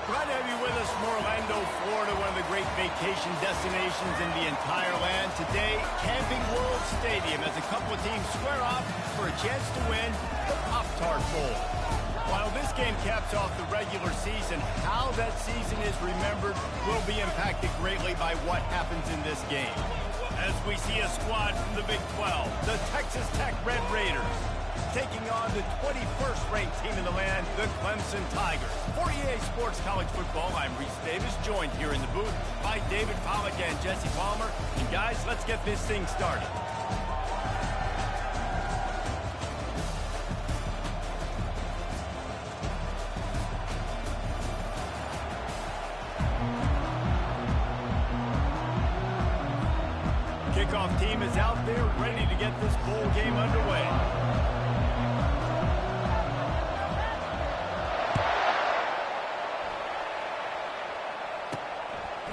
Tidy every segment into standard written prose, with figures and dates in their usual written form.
Glad to have you with us from Orlando, Florida, one of the great vacation destinations in the entire land. Today, Camping World Stadium as a couple of teams square off for a chance to win the Poptart Bowl. While this game caps off the regular season, how that season is remembered will be impacted greatly by what happens in this game. As we see a squad from the Big 12, the Texas Tech Red Raiders, taking on the 21st ranked team in the land, the Clemson Tigers. For EA Sports College Football, I'm Reese Davis, joined here in the booth by David Pollack and Jesse Palmer. And guys, let's get this thing started. Kickoff team is out there ready to get this bowl game underway.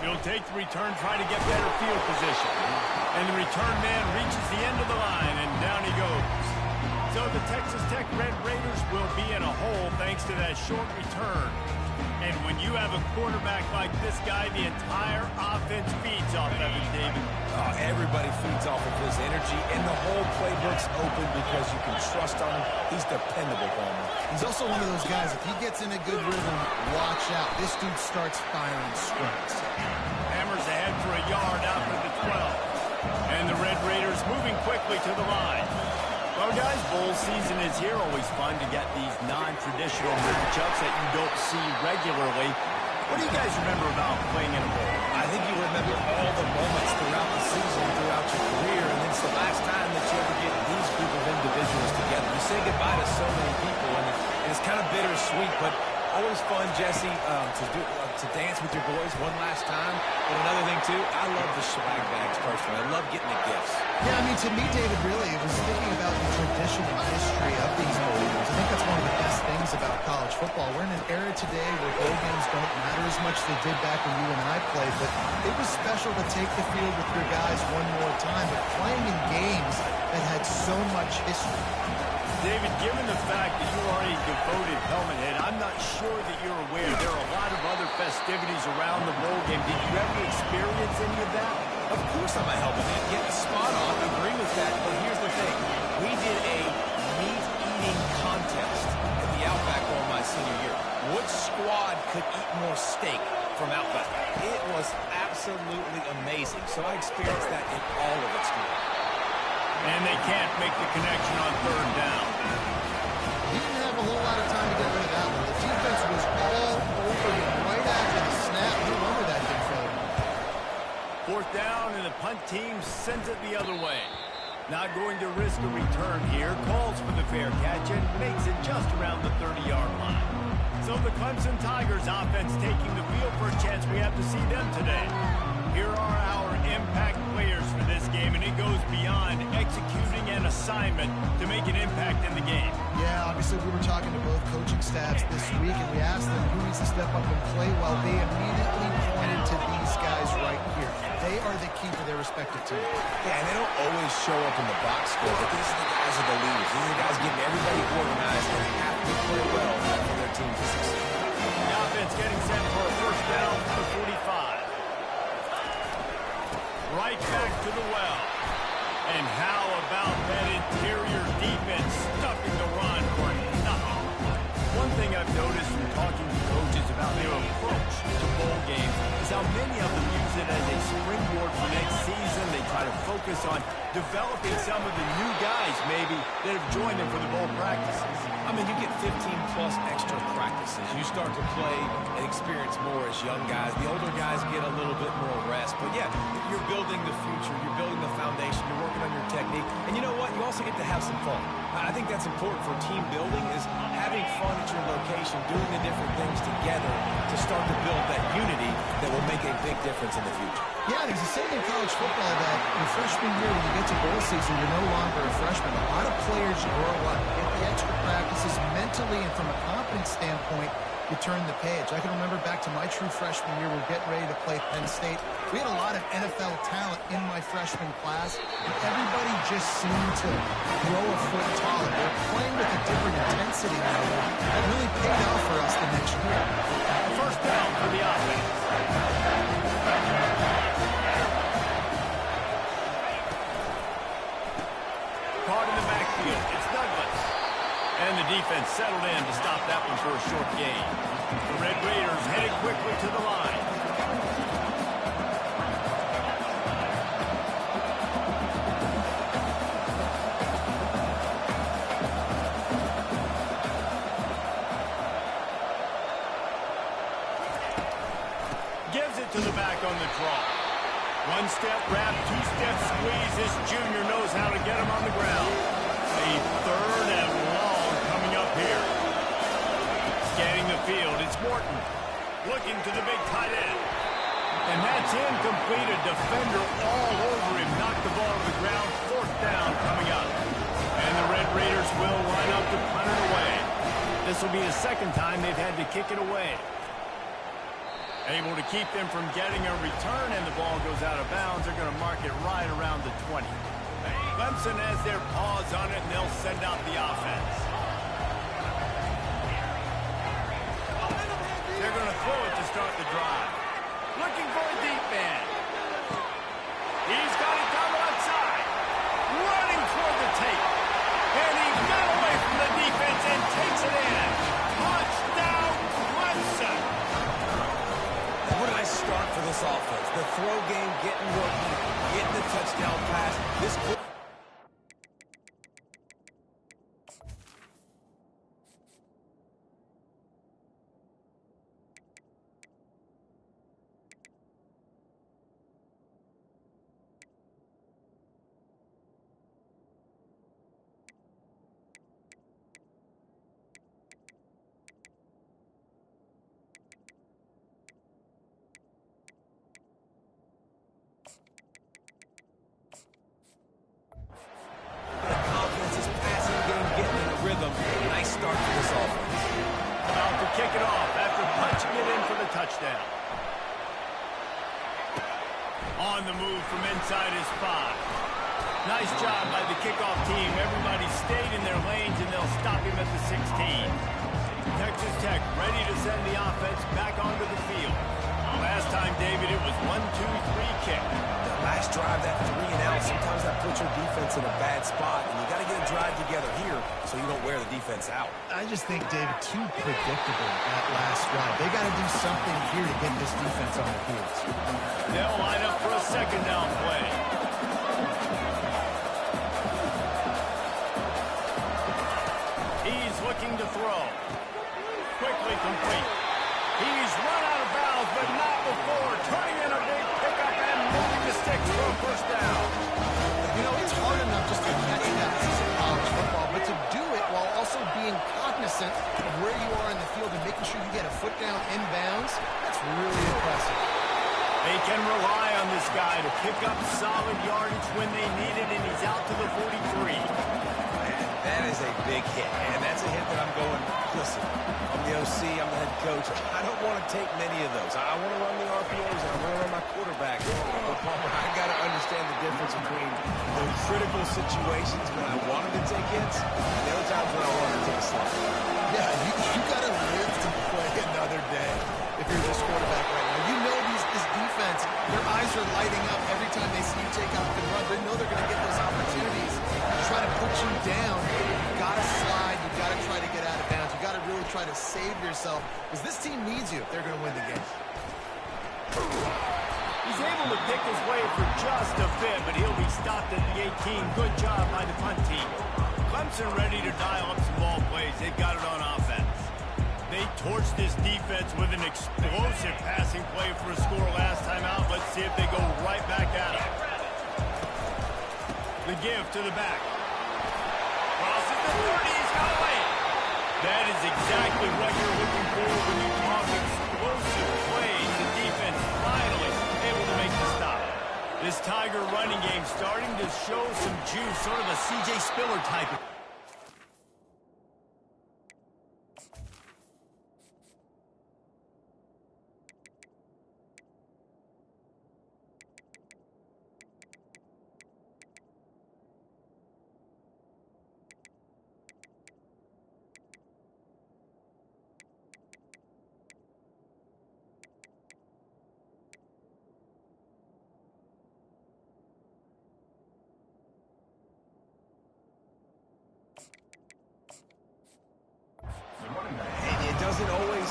He'll take the return, trying to get better field position. And the return man reaches the end of the line, and down he goes. So the Texas Tech Red Raiders will be in a hole thanks to that short return. And when you have a quarterback like this guy, the entire offense feeds off of it, David. Oh, everybody feeds off of his energy, and the whole playbook's open because you can trust on him. He's dependable, Palmer. He's also one of those guys, if he gets in a good rhythm, watch out. This dude starts firing strikes. Hammers ahead for a yard out for the 12. And the Red Raiders moving quickly to the line. Well, guys, bowl season is here. Always fun to get these non-traditional matchups that you don't see regularly. What do you guys remember about playing in a bowl? I think you remember all the moments throughout the season, throughout your career, and it's the last time that you ever get these group of individuals together. You say goodbye to so many people, and it's kind of bittersweet, but always fun, Jesse, to dance with your boys one last time. But another thing, too, I love the swag bags personally. I love getting the gifts. Yeah, I mean, to me, David, really, it was thinking about the tradition and history of these bowl games. I think that's one of the best things about college football. We're in an era today where bowl games don't matter as much as they did back when you and I played, but it was special to take the field with your guys one more time, but playing in games that had so much history. David, given the fact that you are a devoted helmet head, I'm not sure that you're aware there are a lot of other festivities around the bowl game. Did you ever experience any of that? Of course I'm a helmet head. Yeah, spot on. Agree with that. But here's the thing. We did a meat-eating contest at the Outback Bowl my senior year. Which squad could eat more steak from Outback? It was absolutely amazing. So I experienced that in all of its glory. And they can't make the connection on third down. He didn't have a whole lot of time to get rid of that one. The defense was all over him right after the snap. No wonder that didn't fail him. Fourth down, and the punt team sends it the other way. Not going to risk a return here. Calls for the fair catch and makes it just around the 30-yard line. So the Clemson Tigers offense taking the field for a chance we have to see them today. Here are our impact players for this game, and it goes beyond executing an assignment to make an impact in the game. Yeah, obviously we were talking to both coaching staffs this week, and we asked them who needs to step up and play well. They immediately pointed to these guys right here. They are the key to their respective team. Yeah, and they don't always show up in the box score, but these are the guys that are the leaders. These are the guys getting everybody organized, and they have to play well for their team to succeed. The offense getting set for a first down to the 45. Right back to the well. And how about that interior defense stuffing the run for nothing? One thing I've noticed from talking to coaches about their approach to bowl games is how many of them use it as a springboard for next season. They try to focus on developing some of the new guys, maybe, that have joined them for the bowl practices. I mean, you get 15-plus extra practices. You start to play and experience more as young guys. The older guys get a little bit more rest. But, yeah, you're building the future. You're building the foundation. You're working on your technique. And you know what? You also get to have some fun. I think that's important for team building is having fun at your location, doing the different things together to start to build that unity that will make a big difference in the future. Yeah, there's a saying in college football that your freshman year, when you get to bowl season, you're no longer a freshman. A lot of players grow up, get the extra practices mentally, and from a confidence standpoint, you turn the page. I can remember back to my true freshman year, we were getting ready to play Penn State. We had a lot of NFL talent in my freshman class, and everybody just seemed to grow a foot taller. They're playing with a different intensity now. That really paid off for us the next year. For first down for the offense. Caught in the backfield. It's Douglas. And the defense settled in to stop that one for a short gain. The Red Raiders headed quickly to the line. Gives it to the back on the draw. One-step wrap, two-step squeeze. This junior knows how to get him on the ground. A third and long coming up here. Scanning the field, it's Morton. Looking to the big tight end. And that's incomplete. A defender all over him. Knocked the ball to the ground. Fourth down coming up. And the Red Raiders will line up to punt it away. This will be the second time they've had to kick it away. Able to keep them from getting a return, and the ball goes out of bounds. They're going to mark it right around the 20. Clemson has their paws on it, and they'll send out the offense. They're going to throw it to start the drive. Looking for a deep man. He's got it down the left side. Running toward the tape. And he got away from the defense and takes it in. Touchdown, Clemson. What did I start for this offense? The throw game, getting working, getting the touchdown pass. This nice start for this offense. About to kick it off after punching it in for the touchdown. On the move from inside his 5. Nice job by the kickoff team. Everybody stayed in their lanes, and they'll stop him at the 16. Texas Tech ready to send the offense back onto the field. Last time, David, it was 1-2-3 kick. The last drive, that 3 and out, sometimes that puts your defense in a bad spot, and you got to get a drive together here so you don't wear the defense out. I just think, David, too predictable that last drive. They got to do something here to get this defense on their heels. They'll line up for a second down play. He's looking to throw. Quickly complete. He's run out of bounds, but not before turning in a big pickup and moving the sticks for a first down. You know, it's hard enough just to catch that piece of college football, but to do it while also being cognizant of where you are in the field and making sure you get a foot down inbounds, that's really impressive. They can rely on this guy to pick up solid yardage when they need it, and he's out to the 43. That is a big hit, and that's a hit that I'm going, listen, I'm the OC, I'm the head coach. I don't want to take many of those. I want to run the RPOs, and I want to run my quarterback. But, Palmer, I got to understand the difference between the critical situations when I wanted to take hits and the other times when I wanted to take a slide. Yeah, you got to live to play another day if you're this quarterback right now. You know this defense, their eyes are lighting up every time they see you take out and run. They know they're going to get those opportunities to try to put you down. You've got to slide. You've got to try to get out of bounds. You've got to really try to save yourself because this team needs you if they're going to win the game. He's able to pick his way for just a bit, but he'll be stopped at the 18. Good job by the punt team. Clemson ready to dial up some ball plays. They've got it on offense. They torched this defense with an explosive passing play for a score last time out. Let's see if they go right back at it. The give to the back. Crosses the 30. He's got away. That is exactly what you're looking for when you talk explosive plays. The defense finally able to make the stop. This Tiger running game starting to show some juice, sort of a C.J. Spiller type.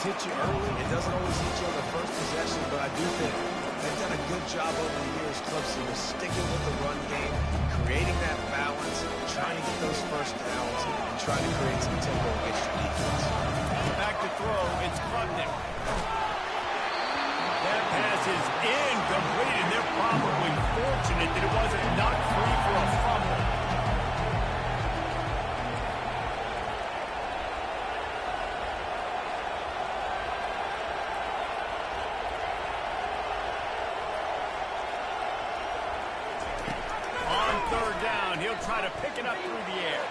hit you early. It doesn't always hit you on the first possession, but I do think they've done a good job over the years, Clemson, with sticking with the run game, creating that balance, trying to get those first downs, and trying to create some tempo against your defense. Back to throw, it's Klubnik. That pass is incomplete, and they're probably fortunate that it wasn't knocked free for a fumble. On third down, he'll try to pick it up through the air.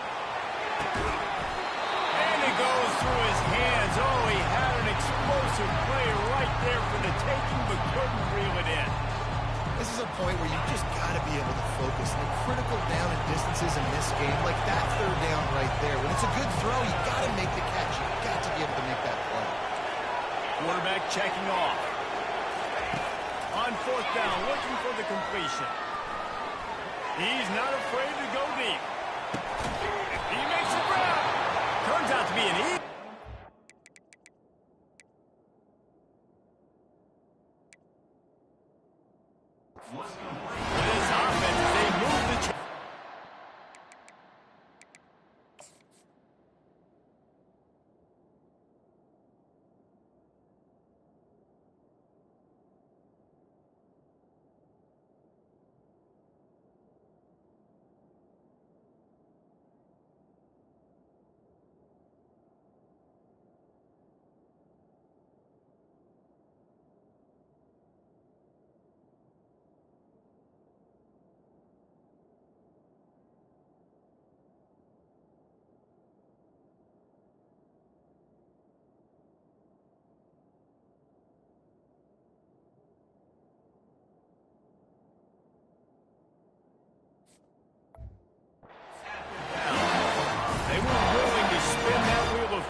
And it goes through his hands. Oh, he had an explosive play right there for the taking, but couldn't reel it in. This is a point where you just got to be able to focus. The critical down and distances in this game, like that third down right there. When it's a good throw, you got to make the catch. You got to be able to make that play. Quarterback checking off. On fourth down, looking for the completion. He's not afraid to go deep. He makes the grab. Turns out to be an easy. This offense, they move the chain.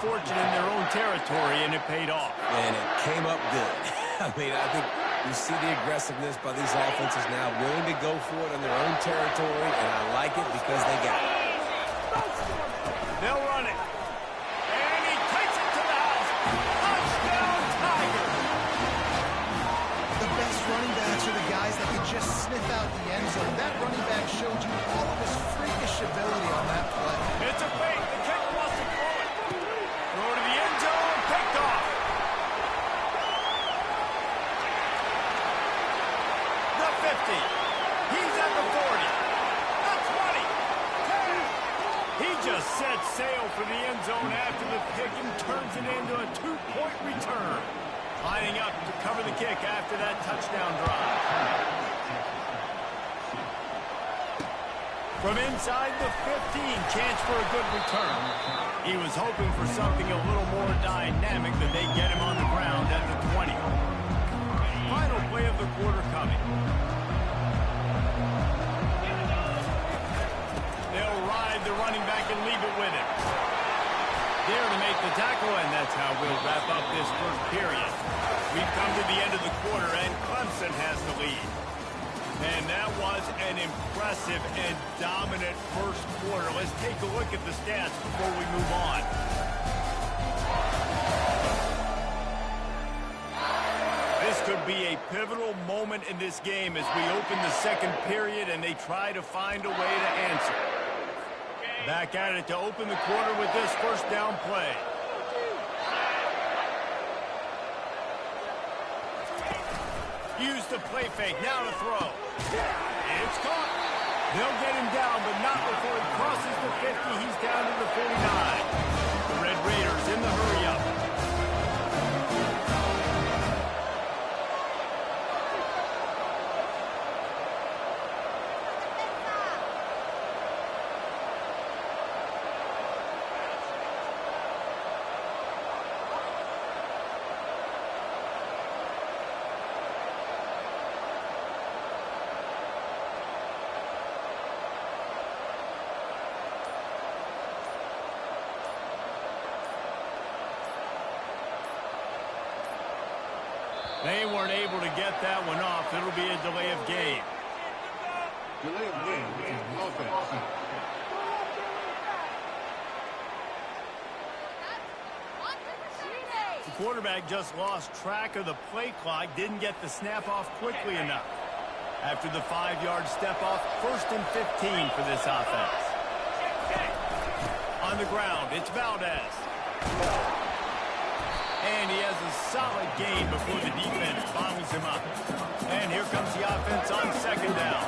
Fortune in their own territory, and it paid off. And it came up good. I mean, I think you see the aggressiveness by these offenses now, willing to go for it in their own territory, and I like it because they got it. They'll run it. And he takes it to the house. Touchdown, Tiger. The best running backs are the guys that can just sniff out the end zone. That running back showed you all of his freakish ability on that play. It's a fake. The kicker wants to throw it. Throw to the end zone. Picked off. The 50. He's at the 40. The 20. 10. He just set sail for the end zone after the pick and turns it into a 2-point return. Lining up to cover the kick after that touchdown drive. From inside the 15, chance for a good return. He was hoping for something a little more dynamic than they get him on the ground at the 20. Final play of the quarter coming. They'll ride the running back and leave it with him. There to make the tackle, and that's how we'll wrap up this first period. We've come to the end of the quarter, and Clemson has the lead. And that was an impressive and dominant first quarter. Let's take a look at the stats before we move on. This could be a pivotal moment in this game as we open the second period and they try to find a way to answer. Back at it to open the quarter with this first down play. Use the play fake, now to throw. It's caught. They'll get him down, but not before he crosses the 50. He's down to the 49. The Red Raiders in the hurry-up. They weren't able to get that one off. It'll be a delay of game. Delay of game. Offense. quarterback just lost track of the play clock, didn't get the snap off quickly enough. After the 5-yard step off, 1st and 15 for this offense. On the ground, it's Valdez. And he has a solid gain before the defense bottles him up. And here comes the offense on 2nd down.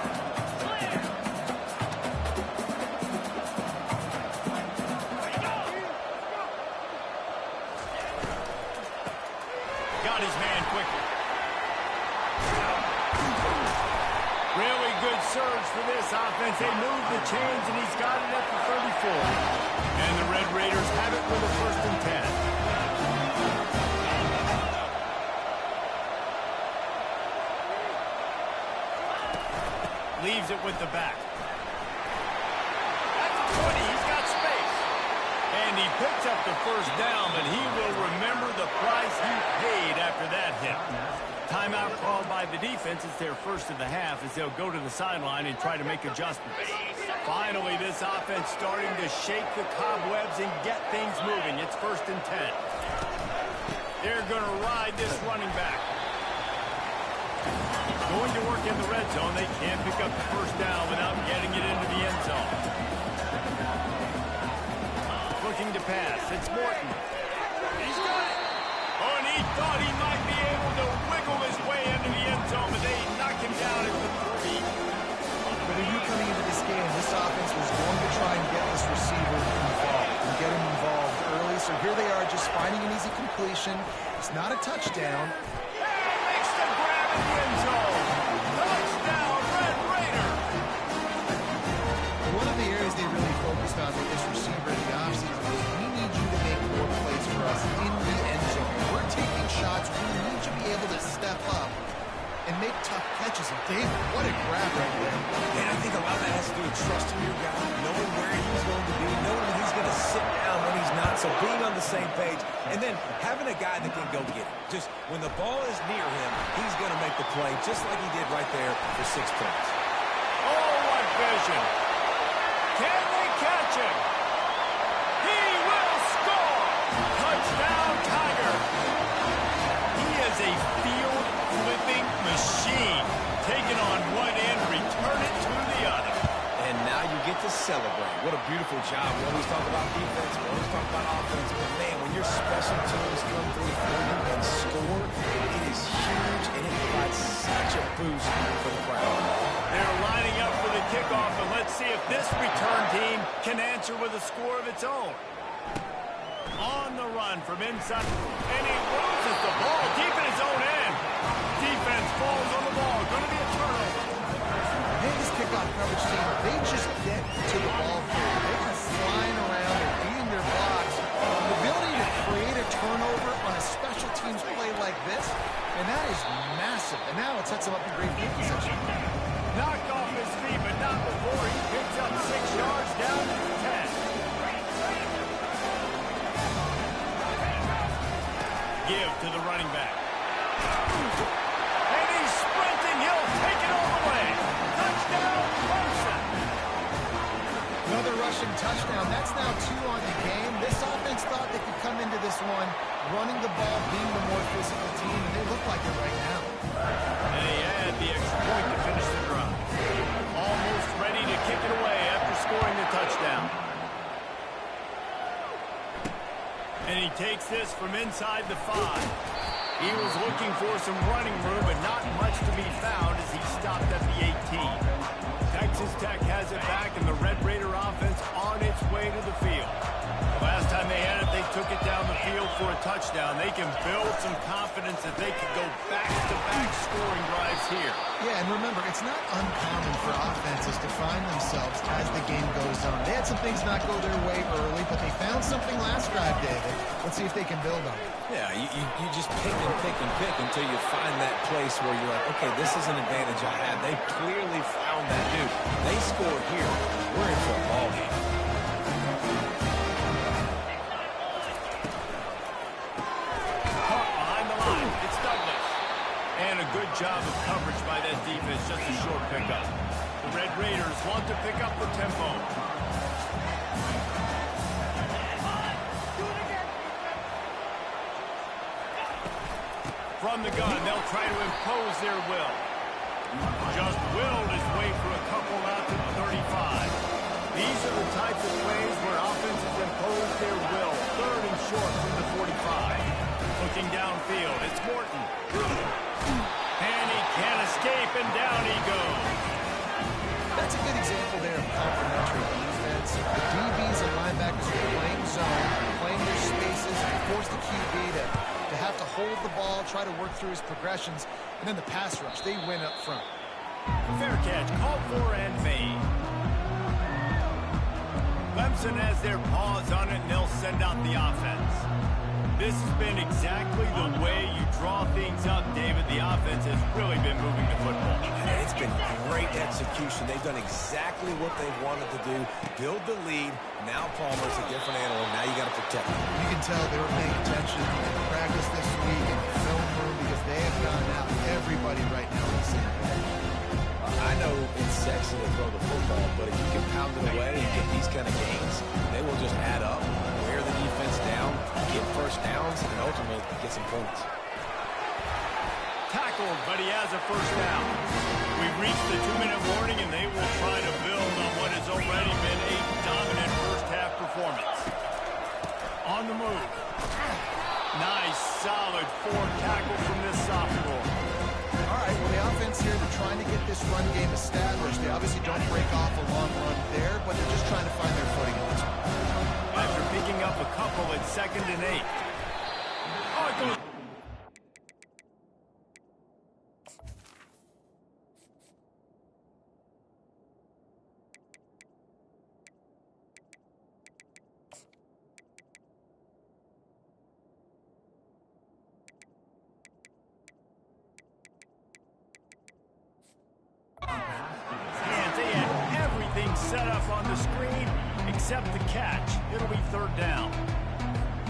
Got his man quickly. Really good surge for this offense. They move the chains, and he's got it at the 34. And the Red Raiders have it with a 1st and 10. Leaves it with the back. That's 20. He's got space. And he picks up the 1st down, but he will remember the price he paid after that hit. Timeout called by the defense. It's their 1st of the half as they'll go to the sideline and try to make adjustments. Finally, this offense starting to shake the cobwebs and get things moving. It's 1st and 10. They're going to ride this running back. Going to work in the red zone. They can't pick up the 1st down without getting it into the end zone. Looking to pass. It's Morton. He's got it. Oh, and he thought he might be able to wiggle his way into the end zone, but they knock him down at the 3. But if you coming into this game, this offense was going to try and get this receiver involved and get him involved early. So here they are just finding an easy completion. It's not a touchdown. Makes the grab in the end zone. Touchdown, Red Raider. One of the areas they really focused on with this receiver in the offseason was we need you to make more plays for us in the end zone. We're taking shots. We need you to be able to step up and make tough catches. And David, what a grab right there. And I think a lot of that has to do with trusting your guy, knowing where he's going to be, knowing that he's going to sit down when he's not. So being on the same page, and then having a guy that can go get it. Just when the ball is near him, he's going to make the play just like he did right there for 6 points. Oh, what vision. Can they catch him? He will score. Touchdown, Tiger. He is a field-flipping machine. Taking on one end, return it to the other. And now you get to celebrate. What a beautiful job. We always talk about defense, we always talk about offense, but man, when your special teams come through for you and score, it is huge, and it provides such a boost for the crowd. They're lining up for the kickoff, and let's see if this return team can answer with a score of its own. On the run from inside, and he loses the ball deep in his own end. Defense falls on the ball. Going to be a turnover. Hey, this kickoff coverage team, they just get to the ball carrier. They're just flying around and beating their blocks. The ability to create a turnover on a special teams play like this, and that is massive. And now it sets them up in great field position. Knocked off his feet, but not before he picks up 6 yards down to the 10. Give to the running back. And he's sprinting. He'll take it all the way. Touchdown, Clemson. Another rushing touchdown. That's now 2 on the game. This offense thought they could come into this one running the ball, being the more physical team, and they look like it right now. And he had the extra point to finish the drive. Almost ready to kick it away after scoring the touchdown. And he takes this from inside the 5. He was looking for some running room, but not much to be found as he stopped at the 18. Texas Tech has it back, and the Red Raider offense on its way to the field. Last time they had it, they took it down the field for a touchdown. They can build some confidence that they can go back-to-back scoring drives here. Yeah, and remember, it's not uncommon for offenses to find themselves as the game goes on. They had some things not go their way early, but they found something last drive, David. Let's see if they can build on it. Yeah, you just pick and pick and pick until you find that place where you're like, okay, this is an advantage I have. They clearly found that dude. They scored here. We're in for a ball game. Caught behind the line. It's Douglas. And a good job of coverage by that defense. Just a short pickup. The Red Raiders want to pick up the tempo. from the gun. They'll try to impose their will. Just willed his way for a couple out to the 35. These are the types of plays where offenses impose their will. Third and short from the 45. Looking downfield, it's Morton. And he can't escape, and down he goes. That's a good example there of complementary defense. The DBs and linebackers are playing zone, playing their spaces, and force the QB to have to hold the ball, try to work through his progressions, and then the pass rush, they win up front. Fair catch, called for and made. Clemson has their paws on it, and they'll send out the offense. This has been exactly the way you draw things up, David. The offense has really been moving the football. And it's been great execution. They've done exactly what they wanted to do. Build the lead. Now Palmer's a different animal. Now you got to protect him. You can tell they were paying attention in practice this week in the film room because they have gotten out everybody right now in the same way. I know it's sexy to throw the football, but if you can pound it away and get these kind of gains, they will just add up, wear the defense down, get first downs, and ultimately get some points. Tackled, but he has a first down. We've reached the 2-minute warning, and they will try to build on what has already been a dominant first-half performance. On the move. Nice, solid forward tackle from this sophomore. All right, well, the offense here, they're trying to get this run game established. They obviously don't break off a long run there, but they're just trying to find their footing in this one. After picking up a couple at 2nd and 8. Oh, it goes. They had everything set up on the screen except the catch. It'll be 3rd down.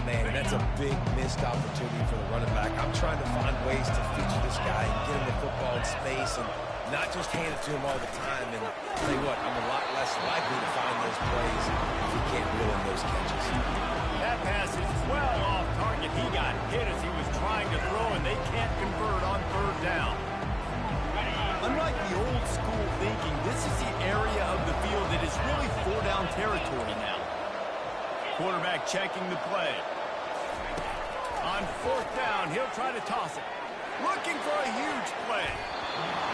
Man, that's a big missed opportunity for the running back. I'm trying to find ways to feature this guy and get him the football in space and not just hand it to him all the time. And I'll tell you what, I'm a lot less likely to find those plays if he can't reel in those catches. That pass is well off target. He got hit as he was trying to throw, and they can't convert on 3rd down. Unlike the old school thinking, this is the area of the field that is really 4-down territory now. Quarterback checking the play. On 4th down, he'll try to toss it. Looking for a huge play.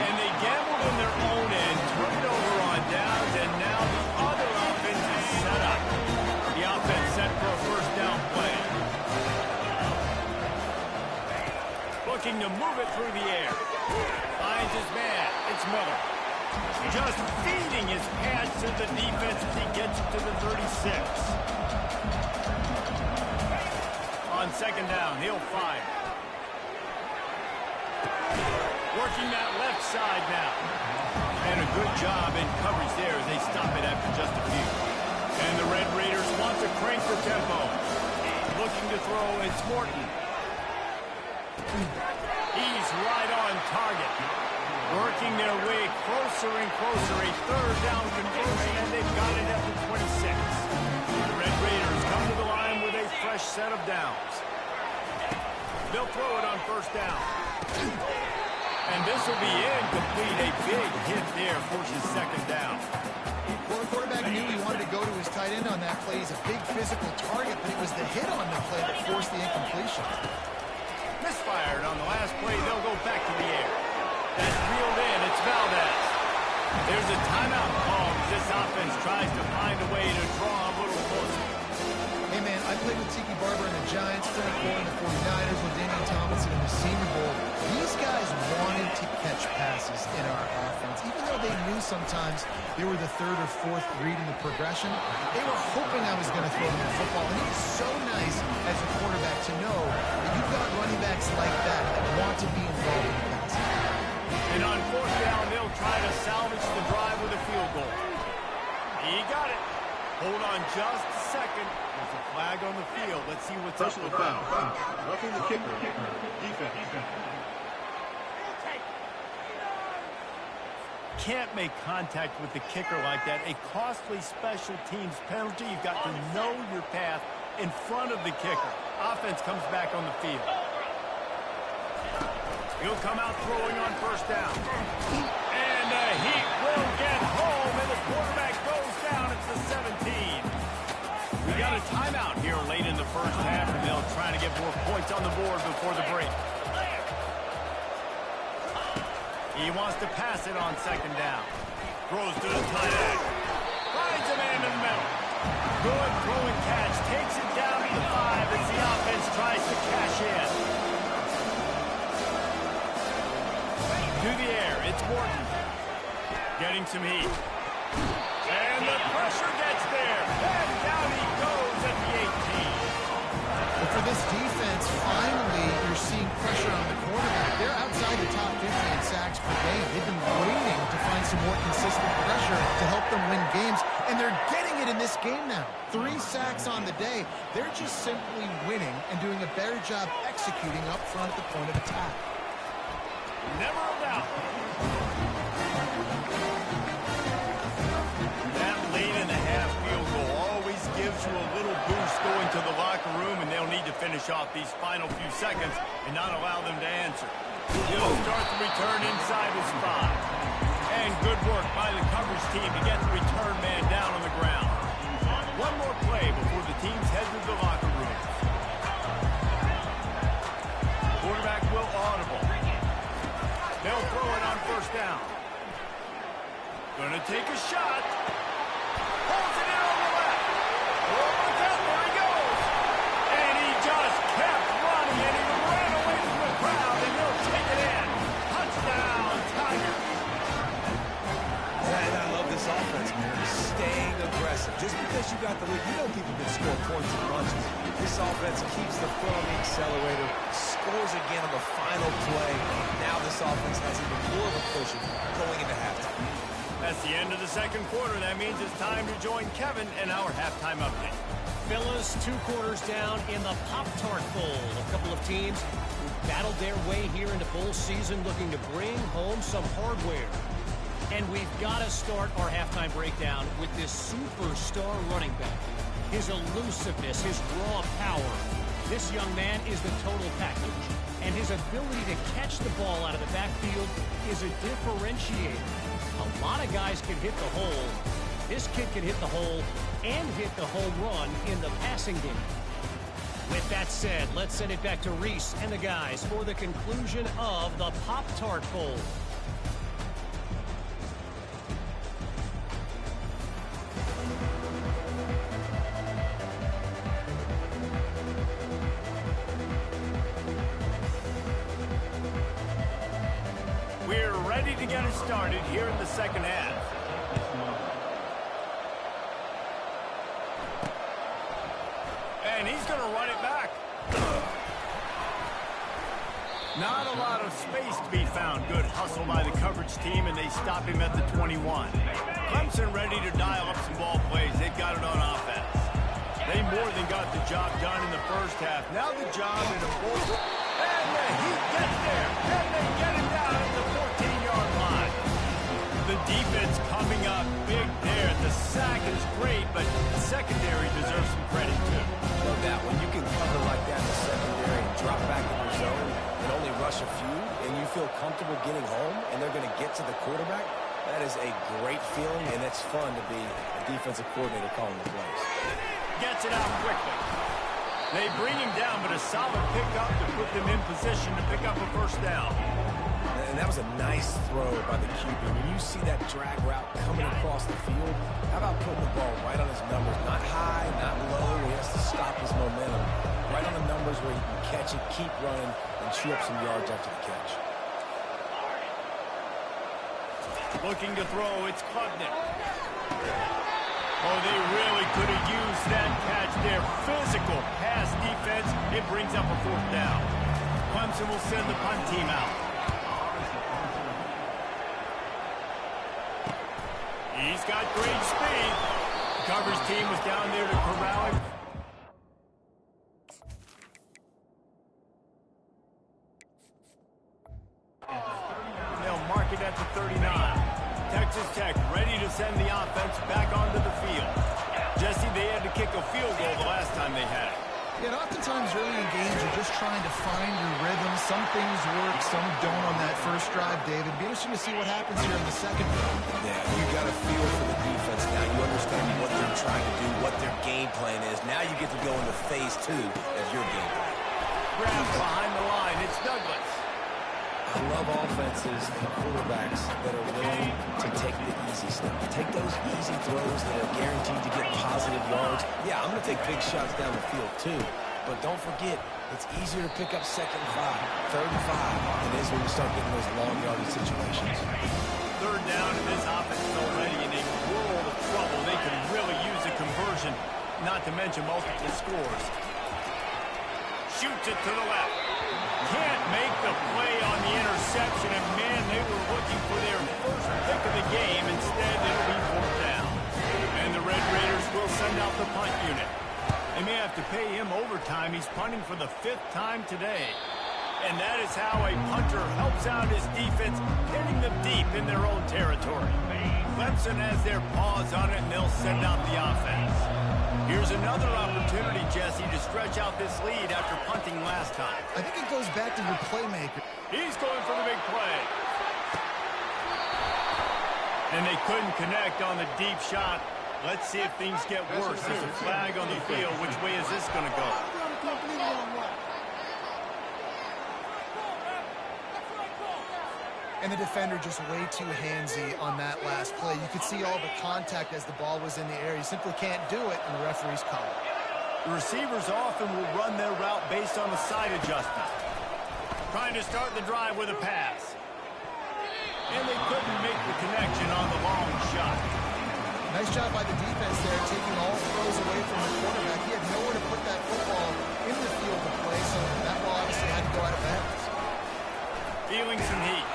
And they gambled in their own end, turned it over on downs, and now the other offense is set up. The offense set for a 1st down play. Looking to move it through the air. Finds his man. It's Miller. Just feeding his pass to the defense as he gets it to the 36. On 2nd down, he'll fire. Working that left side now. And a good job in coverage there as they stop it after just a few. And the Red Raiders want to crank the tempo. Looking to throw, it's Morton. He's right on target. Working their way closer and closer. A 3rd down conversion, and they've got it at the 26. The Red Raiders come to the line with a fresh set of downs. They'll throw it on 1st down. And this will be incomplete. A big hit there forces 2nd down. Well, the quarterback knew he wanted to go to his tight end on that play. He's a big physical target, but it was the hit on the play that forced the incompletion. Misfired on the last play. They'll go back to the air. That's reeled in. It's Valdez. There's a timeout call as this offense tries to find a way to draw a little closer. Hey, man, I played with Tiki Barber and the Giants, Frank Gore and the 49ers, with Damian Tomlinson in the Senior Bowl. These guys wanted to catch passes in our offense. Even though they knew sometimes they were the 3rd or 4th read in the progression, they were hoping I was going to throw them the football. And it is so nice as a quarterback to know that you've got running backs like that that want to be involved in the passing. And on 4th down, they'll try to salvage the drive with a field goal. He got it. Hold on just a second. There's a flag on the field. Let's see what's Personal up with foul. that. Roughing the kicker. Defense. Can't make contact with the kicker like that. A costly special teams penalty. You've got to know your path in front of the kicker. Offense comes back on the field. He'll come out throwing on first down. And the Heat will get home, and the quarterback goes down at the 17. We got a timeout here late in the first half, and they'll try to get more points on the board before the break. He wants to pass it on second down. Throws to the tight end. Finds a man in the middle. Good throw and catch. Takes it down to the 5 as the offense tries to cash in. To the air, it's Morton. Getting some heat. And the pressure gets there. And down he goes at the 18. But for this defense, finally, you're seeing pressure on the quarterback. They're outside the top 50 in sacks per game. They've been waiting to find some more consistent pressure to help them win games, and they're getting it in this game now. 3 sacks on the day. They're just simply winning and doing a better job executing up front at the point of attack. Never a doubt. That late in the half field goal always gives you a little boost going to the locker room, and they'll need to finish off these final few seconds and not allow them to answer. He'll start the return inside his 5. And good work by the coverage team to get the return man down on the ground. One more play before the teams head to the locker room. Quarterback will audible. They'll throw it on first down. Gonna take a shot. Holds it in on the left. Oh, look out, there he goes. And he just kept running, and he ran away from the crowd, and he'll take it in. Touchdown, Tigers. And I love this offense, man. Staying aggressive. Just because you got the lead, you know people can score points and bunches. This offense keeps the foot on the accelerator, scores again on the final play. Now this offense has even more of a cushion going into halftime. That's the end of the second quarter. That means it's time to join Kevin in our halftime update. Fellas, 2 quarters down in the Poptart Bowl. A couple of teams who battled their way here into bowl season looking to bring home some hardware. And we've got to start our halftime breakdown with this superstar running back. His elusiveness, his raw power. This young man is the total package. And his ability to catch the ball out of the backfield is a differentiator. A lot of guys can hit the hole. This kid can hit the hole and hit the home run in the passing game. With that said, let's send it back to Reese and the guys for the conclusion of the Poptart Bowl. We're ready to get it started here in the second half. And he's going to run it back. Not a lot of space to be found. Good hustle by the coverage team, and they stop him at the 21. Clemson ready to dial up some ball plays. They've got it on offense. They more than got the job done in the first half. Now the job in the fourth. And the Heat gets there. And they get him down at the 14-yard line. The defense coming up big there. The sack is great, but the secondary deserves some credit, too. No doubt. When you can cover like that in the secondary and drop back in your zone and only rush a few, and you feel comfortable getting home, and they're going to get to the quarterback, that is a great feeling, and it's fun to be a defensive coordinator calling the plays. Gets it out quickly. They bring him down, but a solid pickup to put them in position to pick up a first down. And that was a nice throw by the QB. When you see that drag route coming across the field, how about putting the ball right on his numbers? Not high, not low, where he has to stop his momentum. Right on the numbers where he can catch it, keep running, and chew up some yards after the catch. Looking to throw, it's Klubnik. Oh, they really could have used that catch there. Physical pass defense. It brings up a fourth down. Clemson will send the punt team out. He's got great speed. The coverage team was down there to corral him. They'll mark it at the 39. Texas Tech ready to send the offense back onto the field. Jesse, they had to kick a field goal the last time they had it. Yeah, and oftentimes early in games, you're just trying to find your rhythm. Some things work, some don't on that first drive, David. Be interesting to see what happens here in the second drive. Yeah, you got a feel for the defense now. You understand what they're trying to do, what their game plan is. Now you get to go into phase 2 of your game plan. Grab behind the line. It's Douglas. I love offenses and quarterbacks that are willing to take the easy stuff. Take those easy throws that are guaranteed to get positive yards. Yeah, I'm going to take big shots down the field too. But don't forget, it's easier to pick up 2nd and 5, 3rd and 5 than it is when you start getting those long yardage situations. 3rd down, and this offense is already in a world of trouble. They could really use a conversion, not to mention multiple scores. Shoots it to the left. Can't make the play on the interception, and man, they were looking for their first pick of the game. Instead, it'll be 4th down. And the Red Raiders will send out the punt unit. They may have to pay him overtime. He's punting for the 5th time today. And that is how a punter helps out his defense, hitting them deep in their own territory. Clemson has their paws on it, and they'll send out the offense. Here's another opportunity, Jesse, to stretch out this lead after punting last time. I think it goes back to your playmaker. He's going for the big play. And they couldn't connect on the deep shot. Let's see if things get worse. There's a flag on the field. Which way is this going to go? And the defender just way too handsy on that last play. You could see all the contact as the ball was in the air. You simply can't do it, and the referee's call it. The receivers often will run their route based on a side adjustment. Trying to start the drive with a pass. And they couldn't make the connection on the long shot. Nice job by the defense there, taking all throws away from the quarterback. He had nowhere to put that football in the field to play, so that ball obviously had to go out of bounds. Feeling some heat.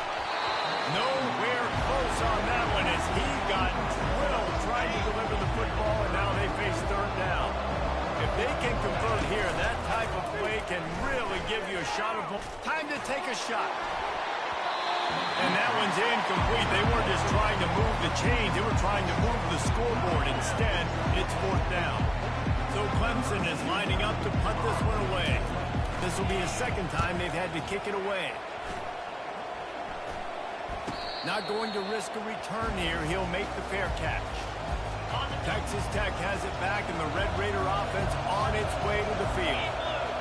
Nowhere close on that one as he got drilled trying to deliver the football, and now they face 3rd down. If they can convert here, that type of play can really give you a shot of time to take a shot. And that one's incomplete. They weren't just trying to move the chains. They were trying to move the scoreboard. Instead, it's 4th down. So Clemson is lining up to punt this one away. This will be the 2nd time they've had to kick it away. Not going to risk a return here. He'll make the fair catch. Texas Tech has it back, and the Red Raider offense on its way to the field.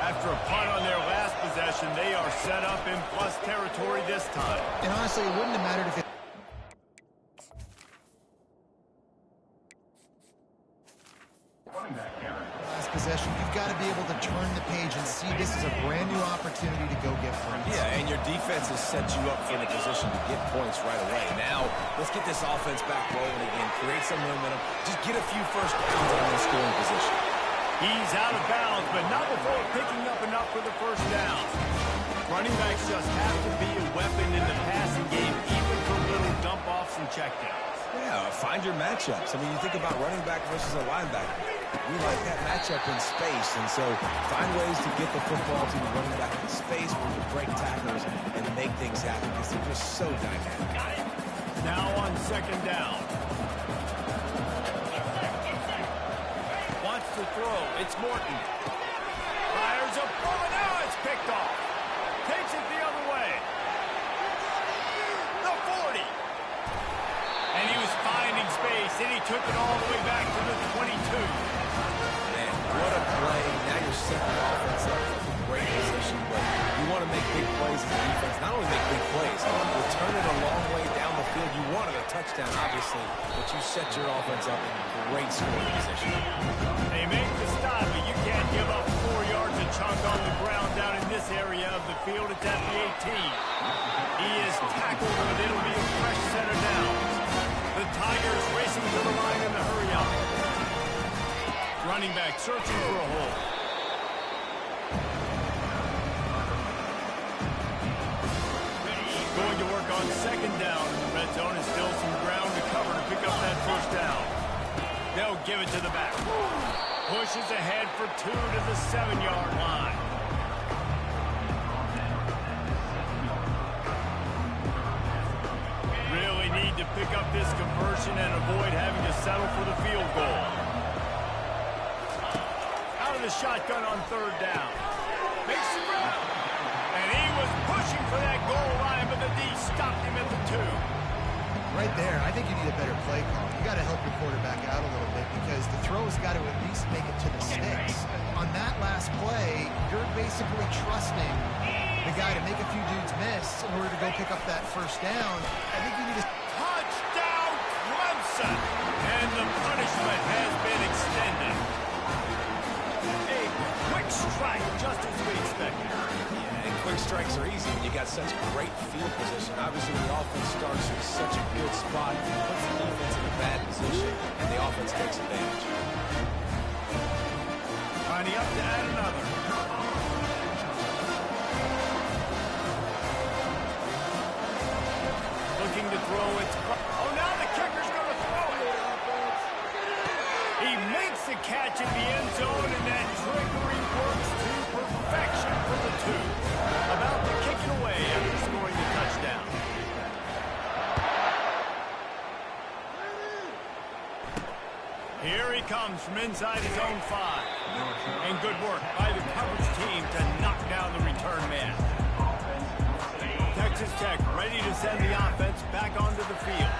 After a punt on their last possession, they are set up in plus territory this time. And honestly, it wouldn't have mattered if it... Last possession, you've got to be able to turn the page and see this as a brand new opportunity to go get points. Yeah, and your defense has set you up for the position to get points right away. Now, let's get this offense back rolling again, create some momentum, just get a few first downs on the scoring position. He's out of bounds, but not before picking up enough for the 1st down. Running backs just have to be a weapon in the passing game, even for little dump-offs and checkdowns. Yeah, find your matchups. I mean, you think about running back versus a linebacker. We like that matchup in space, and so find ways to get the football to the running back in space where you break tacklers and make things happen because they're just so dynamic. Now on 2nd down. Wants to throw. It's Morton. Fires a bullet. Now it's picked off. Takes it the other way. The 40. And he was finding space, and he took it all the way back to the 22. Man, what a play. Now you're setting the offense up for a great position, but you want to make big plays as a defense. Not only make big plays, return it a long way down the field. You wanted a touchdown, obviously, but you set your offense up in great scoring position. They make the stop, but you can't give up 4 yards a chunk on the ground down in this area of the field. It's at the 18. He is tackled, but it'll be a fresh set of downs. The Tigers racing to the line in the hurry-up. Running back searching for a hole. Going to work on 2nd down, and the red zone is still some ground to cover to pick up that 1st down. They'll give it to the back. Pushes ahead for 2 to the 7-yard line. Really need to pick up this conversion and avoid having to settle for the field goal. Out of the the shotgun on third down. Makes the grab. And he was pushing for that goal line, but the D stopped him at the 2. Right there, I think you need a better play call. You got to help your quarterback out a little bit because the throw has got to at least make it to the sticks. On that last play, you're basically trusting the guy to make a few dudes miss in order to go pick up that first down. I think you need to... Touchdown, Clemson! And the punishment has been extended. A quick strike, just as we expected. And quick strikes are easy when you got such great field position. Obviously, when the offense starts in such a good spot, it puts the defense in a bad position, and the offense takes advantage. Lining up to add another. Looking to throw it. Oh, now the kicker's going to throw it. He makes the catch in the end zone, and that trickery works to perfection for the 2. About to kick it away after scoring the touchdown. Here he comes from inside his own 5. And good work by the coverage team to knock down the return man. Texas Tech ready to send the offense back onto the field.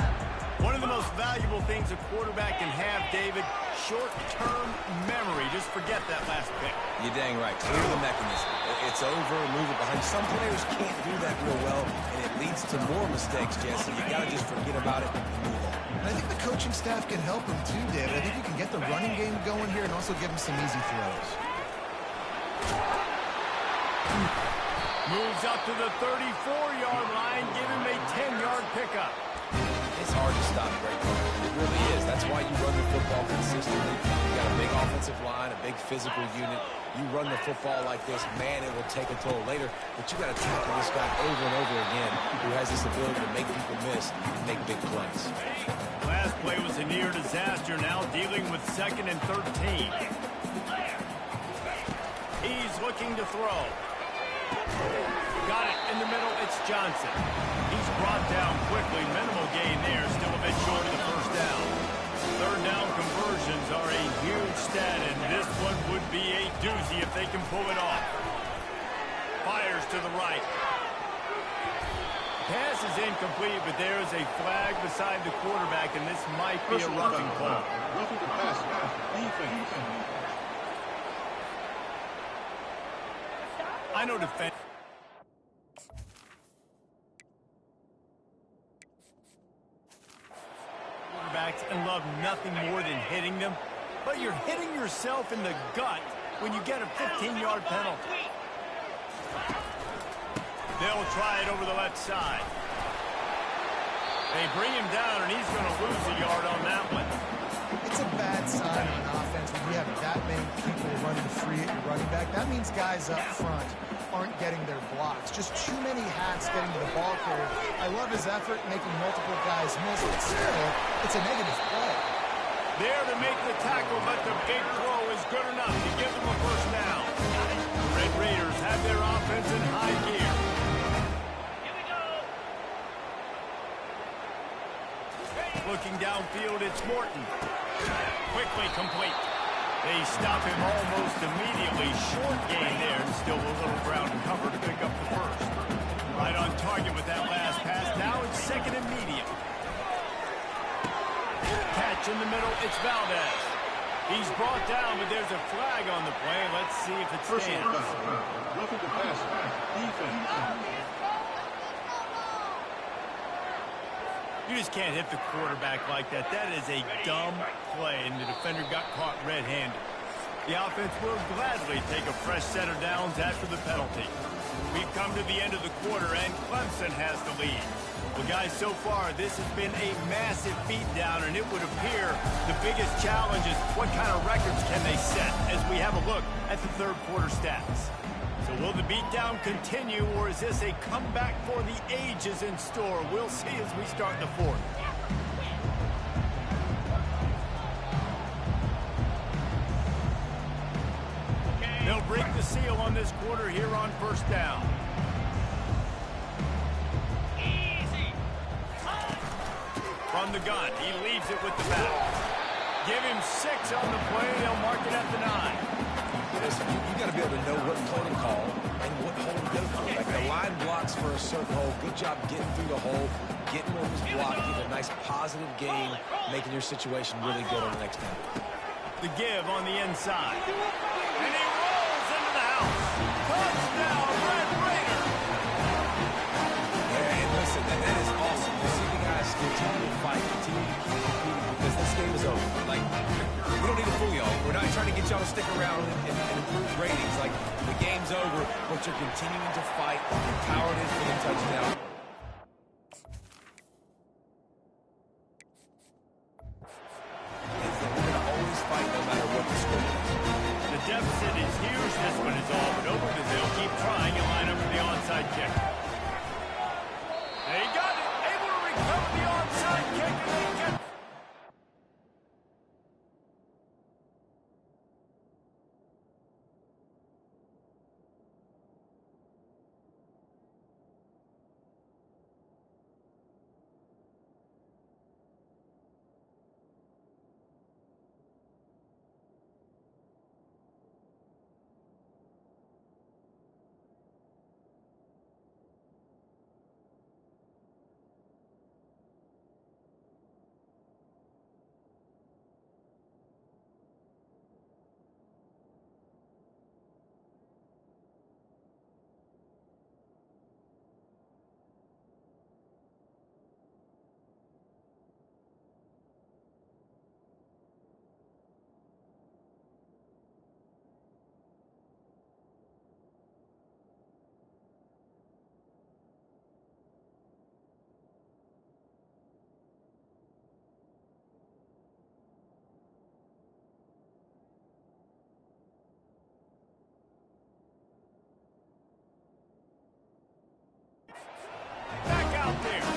One of the most valuable things a quarterback can have, David, short-term memory. Just forget that last pick. You're dang right. Clear the mechanism. It's over, move it behind. Some players can't do that real well, and it leads to more mistakes, Jesse. You got to just forget about it and move on. And I think the coaching staff can help him too, David. I think you can get the running game going here and also give him some easy throws. Moves up to the 34-yard line, give him a 10-yard pickup. It's hard to stop great coverage. It really is. That's why you run the football consistently. You got a big offensive line, a big physical unit. You run the football like this, man, it will take a toll later. But you got to tackle this guy over and over again who has this ability to make people miss and make big plays. Last play was a near disaster, now dealing with 2nd and 13. He's looking to throw. Got it in the middle, it's Johnson. He's brought down quickly, minimal gain there, still a bit short of the first down. Third down conversions are a huge stat, and this one would be a doozy if they can pull it off. Fires to the right. Pass is incomplete, but there is a flag beside the quarterback, and this might be a roughing call. Roughing the pass. Defense. I know defense. Quarterbacks and love nothing more than hitting them, but you're hitting yourself in the gut when you get a 15-yard penalty. They'll try it over the left side. They bring him down, and he's going to lose a yard on that one. It's a bad sign of an offense when you have that many people running free at your running back. That means guys up front aren't getting their blocks. Just too many hats getting to the ball carrier. I love his effort making multiple guys miss, but still, it's a negative play. There to make the tackle, but the big throw is good enough to give them a first down. The Red Raiders have their offense in high gear. Looking downfield, it's Morton. Quickly complete. They stop him almost immediately. Short gain there, and still a little ground cover to pick up the first. Right on target with that last pass. Now it's 2nd and medium. Catch in the middle, it's Valdez. He's brought down, but there's a flag on the play. Let's see if it stands. Roughing the pass. Defense. You just can't hit the quarterback like that. That is a dumb play, and the defender got caught red-handed. The offense will gladly take a fresh set of downs after the penalty. We've come to the end of the quarter, and Clemson has the lead. Well, guys, so far, this has been a massive beatdown, and it would appear the biggest challenge is what kind of records can they set as we have a look at the third quarter stats. So will the beatdown continue, or is this a comeback for the ages in store? We'll see as we start the fourth. They'll break the seal on this quarter here on first down. From the gun, he leaves it with the back. Give him 6 on the play, they'll mark it at the 9. Listen, you got to be able to know what play to call and what hole to go for. Like the line blocks for a certain hole. Good job getting through the hole, getting what was blocked, getting a nice positive gain, making your situation really good on the next down. The give on the inside. And he rolls into the house. Touchdown, Red Raider. Yeah, and listen, that is awesome. You see the guys continue to fight, continue to keep competing because this game is over. Like, we don't need to fool y'all. We're not trying to get y'all to stick around and improve ratings. Like, the game's over, but you're continuing to fight. You're powered in for the touchdown. We're going to always fight no matter what the score is. The deficit is huge. This one is all but over because they'll keep trying and line up for the onside kick. They got it. Able to recover the onside kick, and they get back out there.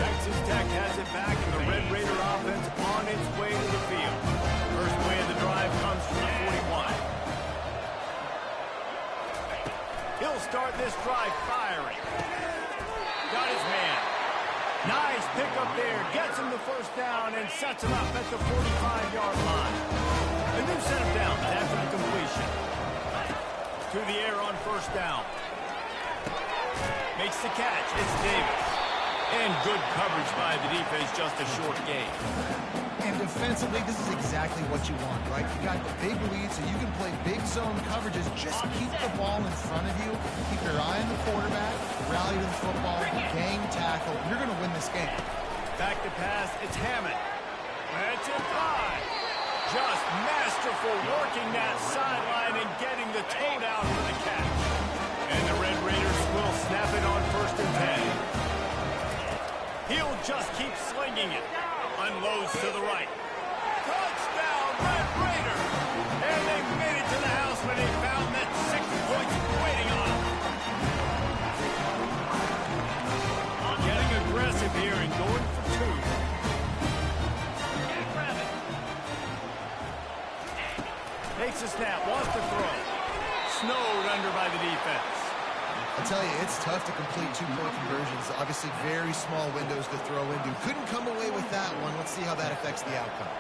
Texas Tech has it back, and the Red Raider offense on its way to the field. First play of the drive comes from the 41. He'll start this drive firing. Got his man. Nice pickup there. Gets him the first down and sets him up at the 45-yard line. A new set of downs after the completion. To the air on first down. Makes the catch. It's Davis. And good coverage by the defense, just a short gain. And defensively, this is exactly what you want, right? You got the big lead, so you can play big zone coverages. Just keep the ball in front of you. Keep your eye on the quarterback. Rally to the football. Gang tackle. You're going to win this game. Back to pass. It's Hammond. That's it high. Just masterful working that sideline and getting the toe down for the catch. And the Red Raiders will snap it on 1st and 10. He'll just keep slinging it. Unloads to the right. Touchdown, Red Raiders! And they made it to the house when they found that 6 points waiting on them. Getting aggressive here and going for 2. Takes a snap, wants to throw. Snowed under by the defense. I tell you, it's tough to complete 2-point conversions. Obviously, very small windows to throw into. Couldn't come away with that one. Let's see how that affects the outcome.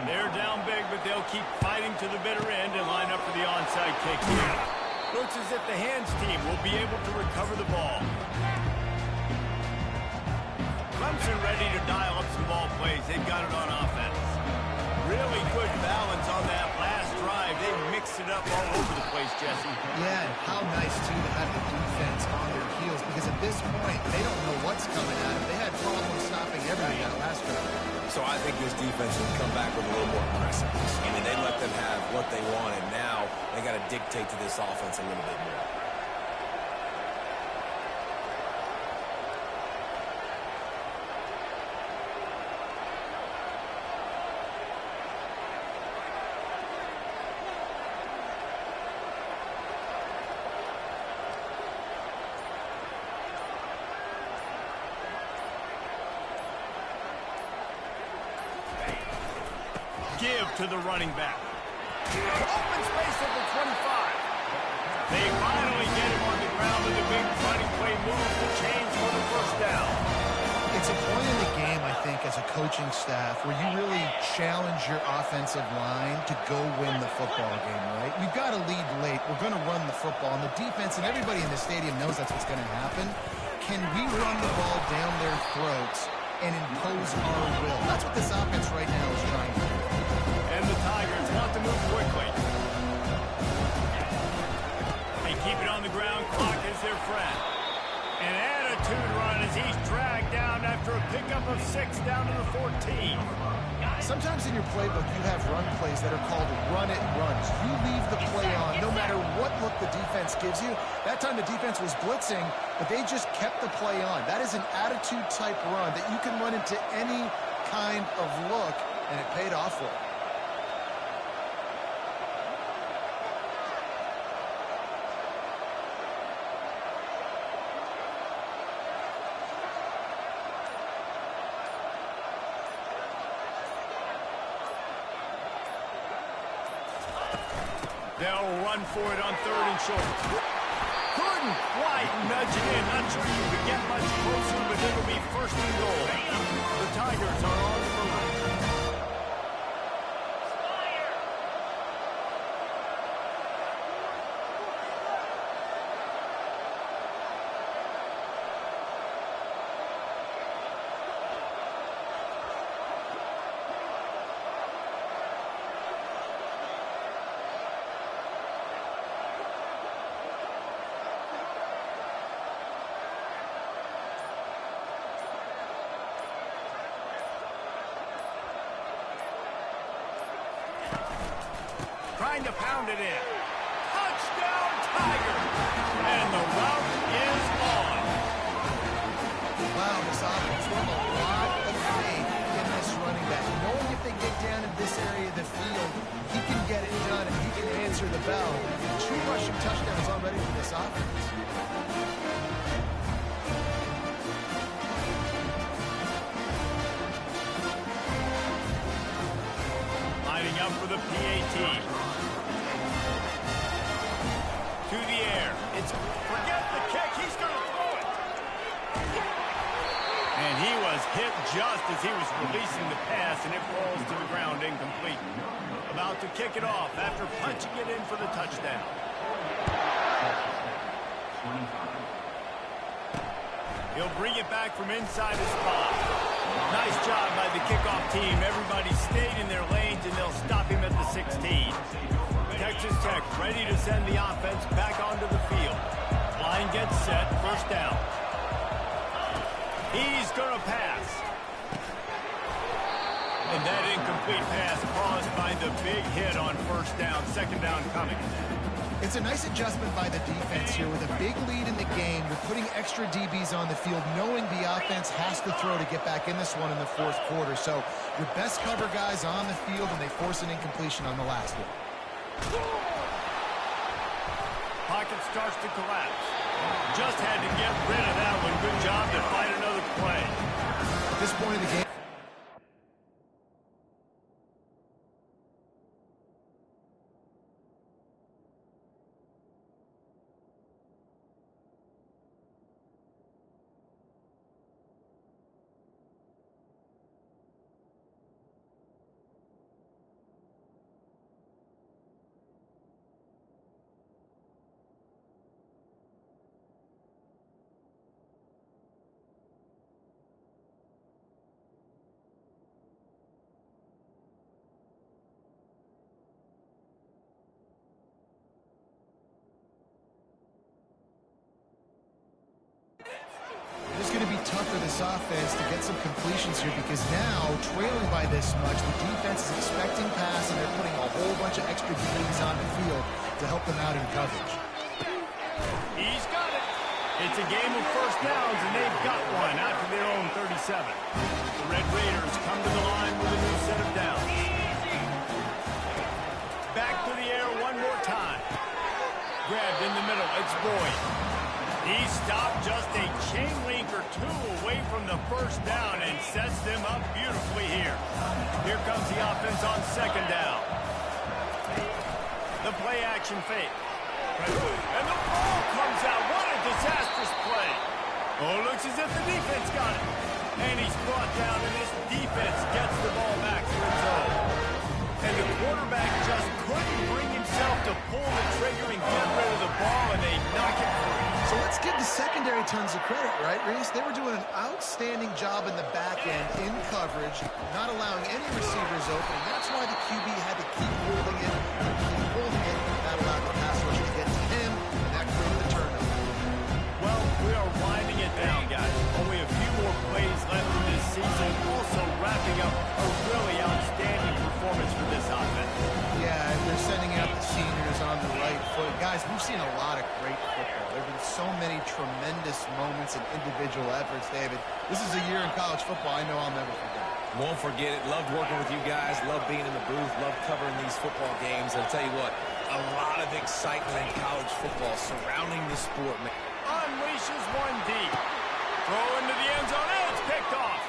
They're down big, but they'll keep fighting to the bitter end and line up for the onside kick here. Looks as if the hands team will be able to recover the ball. Clemson ready to dial up some ball plays. They've got it on offense. Really good balance on that last drive. They mixed it up all over the place, Jesse. Yeah, and how nice, too, to have the defense on their heels, because at this point, they don't know what's coming at them. They had problems stopping everything that last drive. So I think this defense will come back with a little more aggressiveness. I mean, they let them have what they wanted. Now they got to dictate to this offense a little bit more. Give to the running back. Open space at the 25. They finally get him on the ground with a big running play move to change for the first down. It's It's a point in the game, I think, as a coaching staff where you really challenge your offensive line to go win the football game, right? We've got to lead late. We're going to run the football. And the defense and everybody in the stadium knows that's what's going to happen. Can we run the ball down their throats and impose our will? That's what this offense right now is trying to do. And the Tigers want to move quickly. They keep it on the ground. Clock is their friend. An attitude run as he's dragged down after a pickup of 6 down to the 14. Sometimes in your playbook, you have run plays that are called run-it runs. You leave the play on no matter what look the defense gives you. That time the defense was blitzing, but they just kept the play on. That is an attitude-type run that you can run into any kind of look, and it paid off for it. They'll run for it on 3rd and short. Couldn't quite nudge it in. Not sure you could get much closer, but it'll be 1st and goal. The Tigers are on the move. Trying to pound it in. Touchdown, Tiger! And the route is on. Wow, this offense will have a lot of faith in this running back. Knowing if they get down in this area of the field, he can get it done and he can answer the bell. 2 rushing touchdowns already for this offense. Lining up for the PAT. To the air. It's forget the kick. He's going to throw it. And he was hit just as he was releasing the pass, and it falls to the ground incomplete. About to kick it off after punching it in for the touchdown. He'll bring it back from inside his spot. Nice job by the kickoff team. Everybody stayed in their lanes, and they'll stop him at the 16. Texas Tech ready to send the offense back onto the field. Line gets set, 1st down. He's going to pass. And that incomplete pass caused by the big hit on 1st down, 2nd down coming. It's a nice adjustment by the defense here. With a big lead in the game, you're putting extra DBs on the field, knowing the offense has to throw to get back in this one in the 4th quarter. So your best cover guys on the field, and they force an incompletion on the last one. Pocket starts to collapse. Just had to get rid of that one. Good job to find another play. At this point of the game, it's going to be tough for this offense to get some completions here, because now, trailing by this much, the defense is expecting pass, and they're putting a whole bunch of extra DBs on the field to help them out in coverage. He's got it. It's a game of 1st downs, and they've got one after their own 37. The Red Raiders come to the line with a new set of downs. Back to the air one more time. Grabbed in the middle. It's Boyd. He stopped just a chain link or 2 away from the 1st down and sets them up beautifully here. Here comes the offense on 2nd down. The play action fake. And the ball comes out. What a disastrous play. Oh, looks as if the defense got it. And he's brought down, and this defense gets the ball back to its own. And the quarterback just couldn't bring himself to pull the trigger and get rid of the ball, and they knock it free. So let's give the secondary tons of credit, right, Reese? They were doing an outstanding job in the back end, in coverage, not allowing any receivers open. And that's why the QB had to keep holding it, keep holding it. That allowed the pass rush to get to him, and that created the turnover. Well, we are winding it down, guys. Only a few more plays left in this season. Also wrapping up a really outstanding performance for this offense. Yeah, and they're sending out the seniors on the right foot. Guys, we've seen a lot of great football. There have been so many tremendous moments and individual efforts, David. This is a year in college football I know I'll never forget. Won't forget it. Loved working with you guys. Loved being in the booth. Loved covering these football games. I'll tell you what, a lot of excitement in college football surrounding the sport, man. Unleashes one deep. Throw into the end zone, and it's picked off.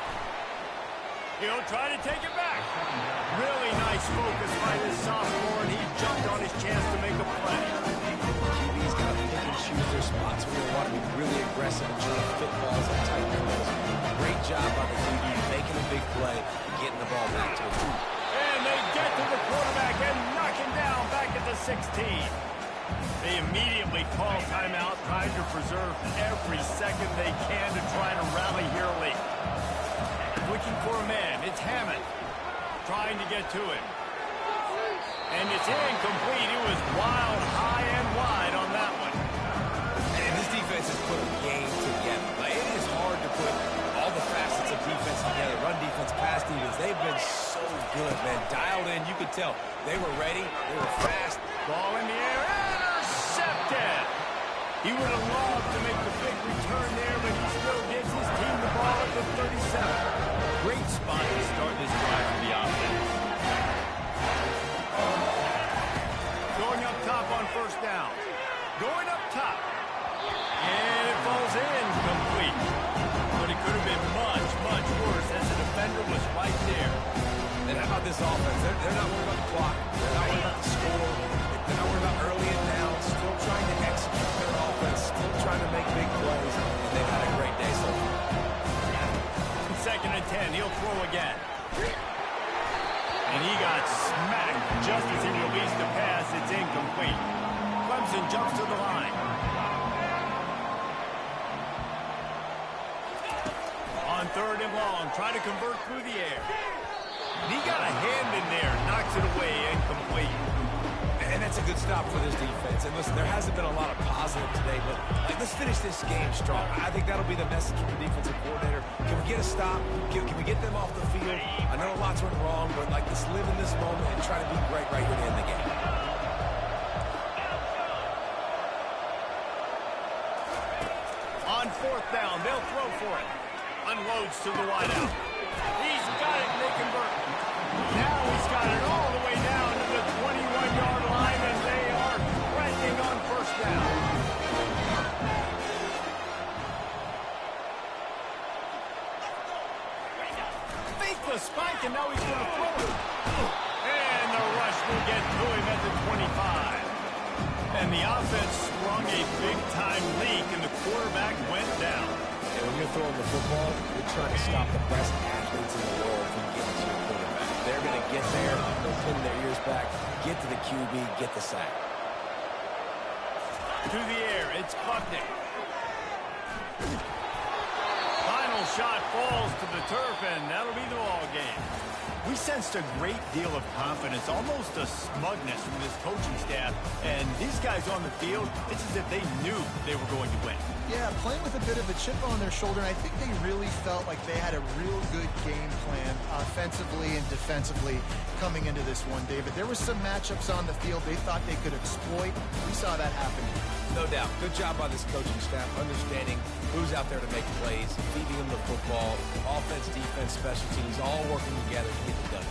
He'll try to take it back. Really nice focus by this sophomore, and he jumped on his chance to make a play. QB's got to pick and choose their spots. We're going to want to be really aggressive and try to fit balls in tight windows. Great job by the QB making a big play, getting the ball back to him. And they get to the quarterback and knock him down back at the 16. They immediately call timeout, trying to preserve every second they can to try to rally here late. Looking for a man, it's Hammond. Trying to get to him. And it's incomplete. It was wild, high and wide on that one. And this defense has put a game together. Like, it is hard to put all the facets of defense together. Run defense, pass defense. They've been so good, man. Dialed in, you could tell. They were ready. They were fast. Ball in the air. Intercepted. He would have loved to make the big return there, but he still gets his team the ball at the 37. Great spot to start this drive for the offense. Going up top on first down. Going up top. And it falls in complete. But it could have been much, much worse as the defender was right there. And how about this offense? They're not worried about the clock. They're not worried about the score. They're not worried about early and downs. Still trying to execute their offense. Still trying to make big plays. And they've had a great day so far. Second and 10. He'll throw again. And he got smacked just as he released the pass. It's incomplete. Clemson jumps to the line. On third and long, try to convert through the air. And he got a hand in there, knocks it away, incomplete. And that's a good stop for this defense. And listen, there hasn't been a lot of positive today, but let's finish this game strong. I think that'll be the message from the defensive coordinator. Can we get a stop? Can we get them off the field? I know lots went wrong, but let's live in this moment and try to be great right here to end the game. On fourth down, they'll throw for it. Unloads to the wideout. He's got it, and they convert. Now he's got it all the way down to the 21-yard line, and they are threatening on first down. Fake the spike, and now he's going to throw it. And the rush will get to him at the 25. And the offense sprung a big-time leak, and the quarterback went down. And when you're throwing the football, you're trying to stop the best athletes in the world from getting to your quarterback. They're going to get there, they'll pin their ears back, get to the QB, get the sack. To the air, it's Klubnik. Final shot falls to the turf, and that'll be the ball game. We sensed a great deal of confidence, almost a smugness from this coaching staff. And these guys on the field, it's as if they knew they were going to win. Yeah, playing with a bit of a chip on their shoulder, and I think they really felt like they had a real good game plan offensively and defensively coming into this one, David. There were some matchups on the field they thought they could exploit. We saw that happen. No doubt. Good job by this coaching staff, understanding who's out there to make plays, feeding them the football, offense, defense, special teams, all working together to get it done.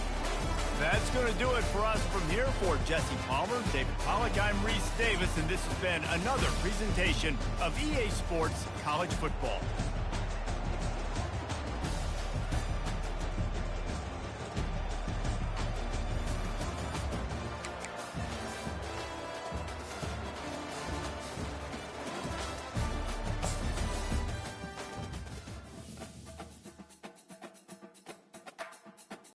That's going to do it for us from here. For Jesse Palmer, David Pollack, I'm Reese Davis, and this has been another presentation of EA Sports College Football.